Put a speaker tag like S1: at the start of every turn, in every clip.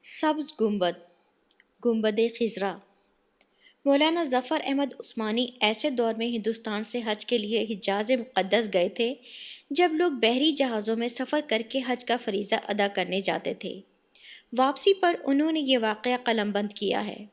S1: سبز گنبد، گنبد خضرا۔ مولانا ظفر احمد عثمانی ایسے دور میں ہندوستان سے حج کے لیے حجاز مقدس گئے تھے جب لوگ بحری جہازوں میں سفر کر کے حج کا فریضہ ادا کرنے جاتے تھے۔ واپسی پر انہوں نے یہ واقعہ قلم بند کیا ہے۔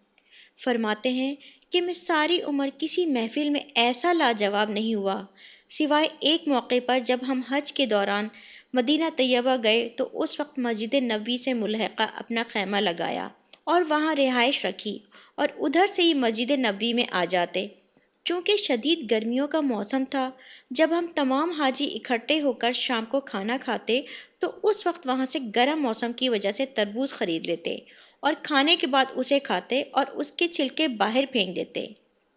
S1: فرماتے ہیں کہ میں ساری عمر کسی محفل میں ایسا لاجواب نہیں ہوا سوائے ایک موقع پر جب ہم حج کے دوران مدینہ طیبہ گئے تو اس وقت مسجد نبوی سے ملحقہ اپنا خیمہ لگایا اور وہاں رہائش رکھی اور ادھر سے ہی مسجد نبوی میں آ جاتے۔ چونکہ شدید گرمیوں کا موسم تھا، جب ہم تمام حاجی اکٹھے ہو کر شام کو کھانا کھاتے تو اس وقت وہاں سے گرم موسم کی وجہ سے تربوز خرید لیتے اور کھانے کے بعد اسے کھاتے اور اس کے چھلکے باہر پھینک دیتے۔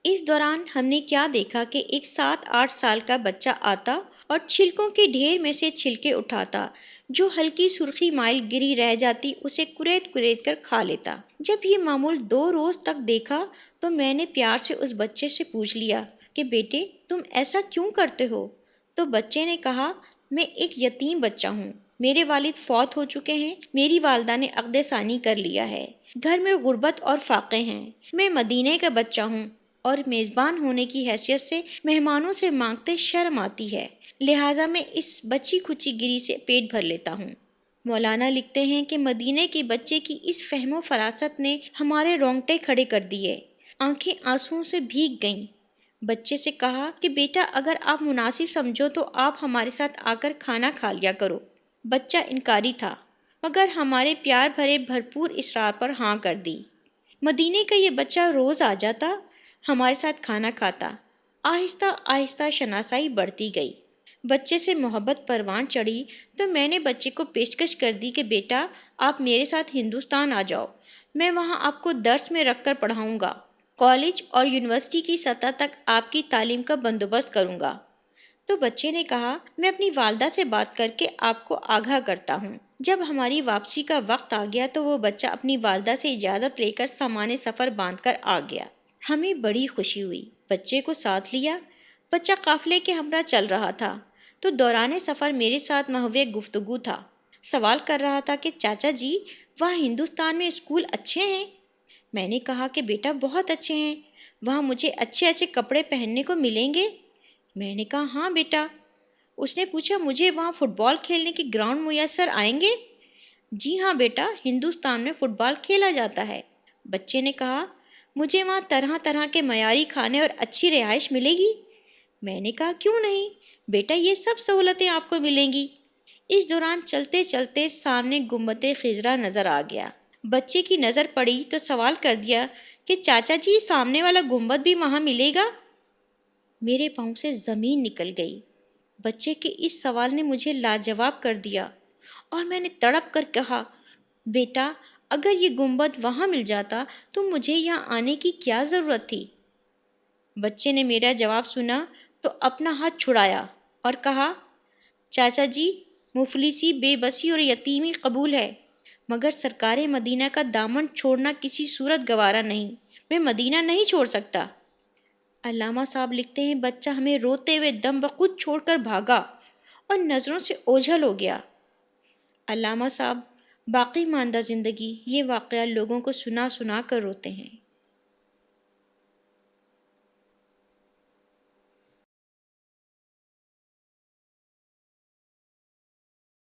S1: اس دوران ہم نے کیا دیکھا کہ ایک 7-8 سال کا بچہ آتا اور چھلکوں کے ڈھیر میں سے چھلکے اٹھاتا، جو ہلکی سرخی مائل گری رہ جاتی اسے کریت کریت کر کھا لیتا۔ جب یہ معمول 2 روز تک دیکھا تو میں نے پیار سے اس بچے سے پوچھ لیا کہ بیٹے تم ایسا کیوں کرتے ہو؟ تو بچے نے کہا میں ایک یتیم بچہ ہوں، میرے والد فوت ہو چکے ہیں، میری والدہ نے عقد ثانی کر لیا ہے، گھر میں غربت اور فاقے ہیں، میں مدینے کا بچہ ہوں اور میزبان ہونے کی حیثیت سے مہمانوں سے مانگتے شرم آتی ہے، لہٰذا میں اس بچی کھچی گری سے پیٹ بھر لیتا ہوں۔ مولانا لکھتے ہیں کہ مدینے کے بچے کی اس فہم و فراست نے ہمارے رونگٹے کھڑے کر دیے، آنکھیں آنسوؤں سے بھیگ گئیں۔ بچے سے کہا کہ بیٹا اگر آپ مناسب سمجھو تو آپ ہمارے ساتھ آ کر کھانا کھا لیا کرو۔ بچہ انکاری تھا، مگر ہمارے پیار بھرے بھرپور اصرار پر ہاں کر دی۔ مدینے کا یہ بچہ روز آ جاتا، ہمارے ساتھ کھانا کھاتا۔ آہستہ آہستہ شناسائی بڑھتی گئی، بچے سے محبت پروان چڑھی تو میں نے بچے کو پیشکش کر دی کہ بیٹا آپ میرے ساتھ ہندوستان آ جاؤ، میں وہاں آپ کو درس میں رکھ کر پڑھاؤں گا، کالج اور یونیورسٹی کی سطح تک آپ کی تعلیم کا بندوبست کروں گا۔ تو بچے نے کہا میں اپنی والدہ سے بات کر کے آپ کو آگاہ کرتا ہوں۔ جب ہماری واپسی کا وقت آ گیا تو وہ بچہ اپنی والدہ سے اجازت لے کر سامان سفر باندھ کر آ گیا۔ ہمیں بڑی خوشی ہوئی، بچے کو ساتھ لیا۔ بچہ قافلے کے ہمراہ چل رہا تھا تو دوران سفر میرے ساتھ محو گفتگو تھا، سوال کر رہا تھا کہ چاچا جی وہاں ہندوستان میں اسکول اچھے ہیں؟ میں نے کہا کہ بیٹا بہت اچھے ہیں، وہاں مجھے اچھے اچھے کپڑے پہننے کو ملیں گے؟ میں نے کہا ہاں بیٹا۔ اس نے پوچھا مجھے وہاں فٹ بال کھیلنے کے گراؤنڈ میسر آئیں گے؟ جی ہاں بیٹا، ہندوستان میں فٹ بال کھیلا جاتا ہے۔ بچے نے کہا مجھے وہاں طرح طرح کے معیاری کھانے اور اچھی رہائش ملے گی؟ میں نے کہا کیوں نہیں بیٹا، یہ سب سہولتیں آپ کو ملیں گی۔ اس دوران چلتے چلتے سامنے گنبد خضرا نظر آ گیا۔ بچے کی نظر پڑی تو سوال کر دیا کہ چاچا جی سامنے والا گنبد بھی وہاں ملے گا؟ میرے پاؤں سے زمین نکل گئی۔ بچے کے اس سوال نے مجھے لاجواب کر دیا اور میں نے تڑپ کر کہا بیٹا اگر یہ گنبد وہاں مل جاتا تو مجھے یہاں آنے کی کیا ضرورت تھی؟ بچے نے میرا جواب سنا تو اپنا ہاتھ چھڑایا اور کہا چاچا جی مفلسی، بے بسی اور یتیمی قبول ہے، مگر سرکار مدینہ کا دامن چھوڑنا کسی صورت گوارا نہیں، میں مدینہ نہیں چھوڑ سکتا۔ علامہ صاحب لکھتے ہیں بچہ ہمیں روتے ہوئے دم بخود چھوڑ کر بھاگا اور نظروں سے اوجھل ہو گیا۔ علامہ صاحب باقی ماندہ زندگی یہ واقعہ لوگوں کو سنا سنا کر روتے ہیں۔